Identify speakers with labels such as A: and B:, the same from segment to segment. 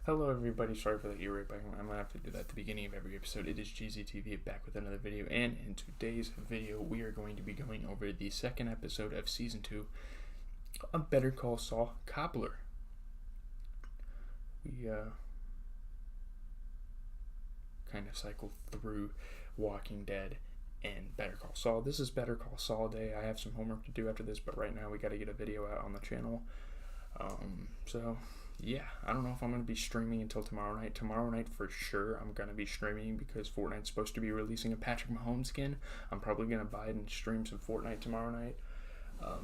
A: Hello everybody, sorry for the ear rape. I'm gonna have to do that at the beginning of every episode. It is GZTV back with another video, and in today's video we are going to be going over the second episode of Season 2 of Better Call Saul, Cobbler. We kind of cycle through Walking Dead and Better Call Saul. This is Better Call Saul day. I have some homework to do after this, but right now we gotta get a video out on the channel. Yeah, I don't know if I'm going to be streaming until tomorrow night. Tomorrow night for sure I'm going to be streaming because Fortnite's supposed to be releasing a Patrick Mahomes skin. I'm probably going to buy it and stream some Fortnite tomorrow night.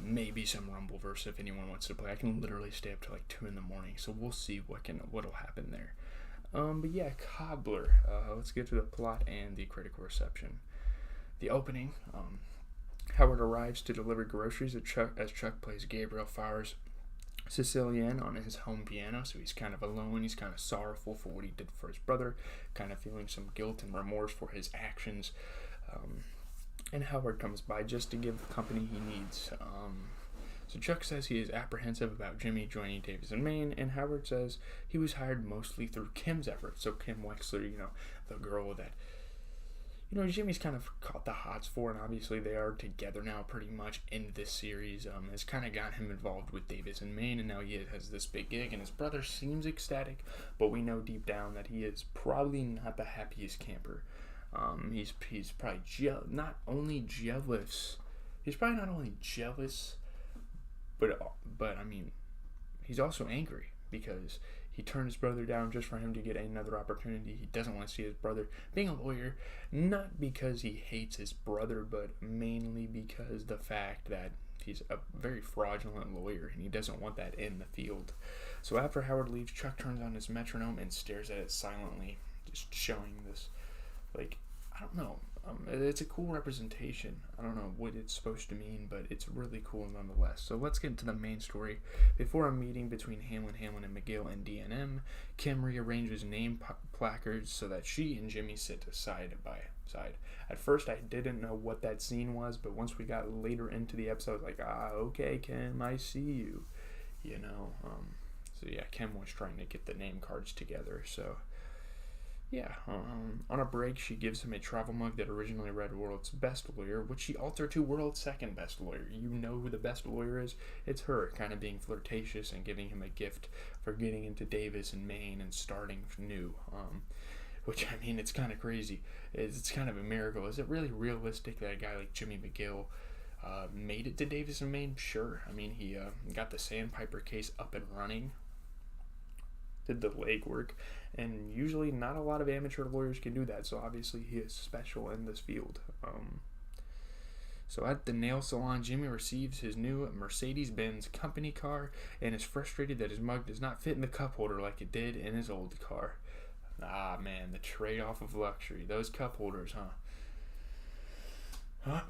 A: Maybe some Rumbleverse if anyone wants to play. I can literally stay up to like 2 in the morning, so we'll see what'll happen there. But yeah, Cobbler. Let's get to the plot and the critical reception. The opening. Howard arrives to deliver groceries as Chuck plays Gabriel Fowler's Sicilian on his home piano, so he's kind of alone. He's kind of sorrowful for what he did for his brother, kind of feeling some guilt and remorse for his actions. And Howard comes by just to give the company he needs. So Chuck says he is apprehensive about Jimmy joining Davis and Maine, and Howard says he was hired mostly through Kim's efforts. So Kim Wexler, the girl that Jimmy's kind of caught the hots for, and obviously they are together now pretty much in this series. Has kind of got him involved with Davis and Maine, and now he has this big gig, and his brother seems ecstatic, but we know deep down that he is probably not the happiest camper. He's probably not only jealous, but I mean, he's also angry because he turned his brother down just for him to get another opportunity. He doesn't want to see his brother being a lawyer, not because he hates his brother, but mainly because the fact that he's a very fraudulent lawyer, and he doesn't want that in the field. So after Howard leaves, Chuck turns on his metronome and stares at it silently, just showing this, I don't know. It's a cool representation. I don't know what it's supposed to mean, but it's really cool nonetheless. So let's get into the main story. Before a meeting between Hamlin, and McGill and DNM, Kim rearranges name placards so that she and Jimmy sit side by side. At first, I didn't know what that scene was, but once we got later into the episode, okay, Kim, I see you. So yeah, Kim was trying to get the name cards together, so... Yeah, on a break, she gives him a travel mug that originally read World's Best Lawyer, which she altered to World's Second Best Lawyer. You know who the best lawyer is? It's her, kind of being flirtatious and giving him a gift for getting into Davis and Maine and starting new. Which, I mean, it's kind of crazy. It's kind of a miracle. Is it really realistic that a guy like Jimmy McGill made it to Davis and Maine? Sure. I mean, he got the Sandpiper case up and running, did the legwork, and usually not a lot of amateur lawyers can do that, so obviously he is special in this field. So at the nail salon, Jimmy receives his new Mercedes-Benz company car and is frustrated that his mug does not fit in the cup holder like it did in his old car. Ah man, the trade-off of luxury. Those cup holders,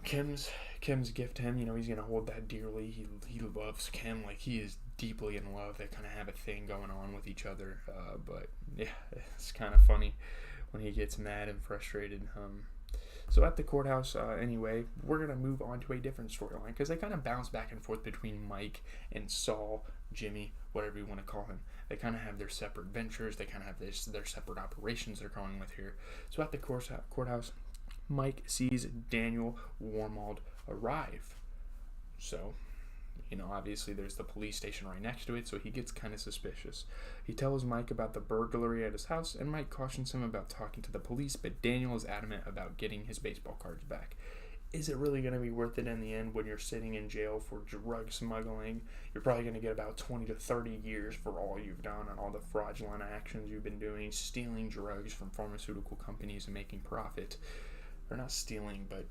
A: Kim's gift to him, he's gonna hold that dearly. He loves Kim, he is deeply in love. They kind of have a thing going on with each other, but yeah, it's kind of funny when he gets mad and frustrated. So at the courthouse, anyway, we're gonna move on to a different storyline because they kind of bounce back and forth between Mike and Saul, Jimmy, whatever you want to call him. They kind of have their separate ventures. They kind of have their separate operations they're going with here. So at the courthouse, Mike sees Daniel Warmald arrive. So, obviously there's the police station right next to it, so he gets kind of suspicious. He tells Mike about the burglary at his house, and Mike cautions him about talking to the police, but Daniel is adamant about getting his baseball cards back. Is it really going to be worth it in the end when you're sitting in jail for drug smuggling? You're probably going to get about 20 to 30 years for all you've done and all the fraudulent actions you've been doing, stealing drugs from pharmaceutical companies and making profit. Or not stealing, but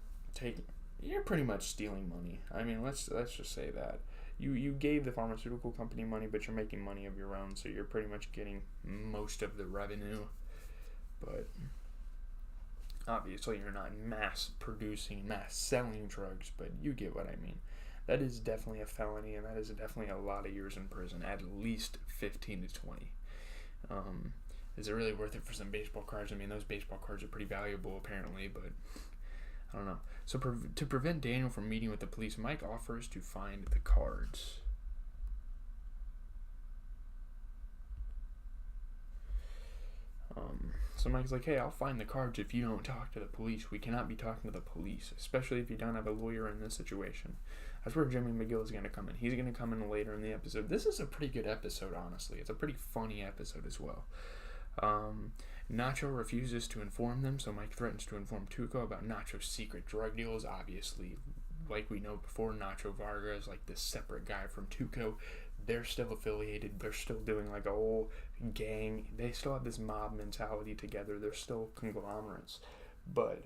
A: you're pretty much stealing money. I mean, let's just say that. You gave the pharmaceutical company money, but you're making money of your own, so you're pretty much getting most of the revenue. But obviously you're not mass producing, mass selling drugs, but you get what I mean. That is definitely a felony, and that is definitely a lot of years in prison, at least 15 to 20. Is it really worth it for some baseball cards? I mean, those baseball cards are pretty valuable, apparently, but I don't know. So to prevent Daniel from meeting with the police, Mike offers to find the cards. So Mike's like, hey, I'll find the cards if you don't talk to the police. We cannot be talking to the police, especially if you don't have a lawyer in this situation. That's where Jimmy McGill is going to come in. He's going to come in later in the episode. This is a pretty good episode, honestly. It's a pretty funny episode as well. Nacho refuses to inform them, so Mike threatens to inform Tuco about Nacho's secret drug deals. Obviously, like we know before, Nacho Varga is like this separate guy from Tuco. They're still affiliated. They're still doing like a whole gang. They still have this mob mentality together. They're still conglomerates. But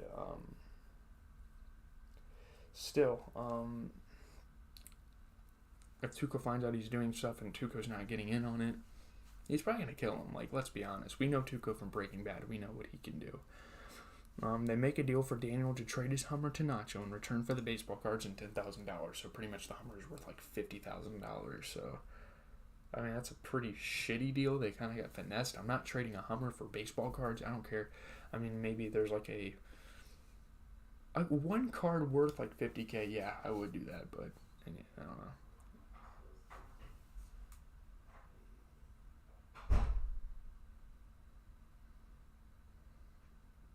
A: still, if Tuco finds out he's doing stuff and Tuco's not getting in on it, he's probably going to kill him. Like, let's be honest. We know Tuco from Breaking Bad. We know what he can do. They make a deal for Daniel to trade his Hummer to Nacho in return for the baseball cards and $10,000. So pretty much the Hummer is worth like $50,000. So, I mean, that's a pretty shitty deal. They kind of got finessed. I'm not trading a Hummer for baseball cards. I don't care. I mean, maybe there's like a one card worth like $50K. Yeah, I would do that, but I don't know.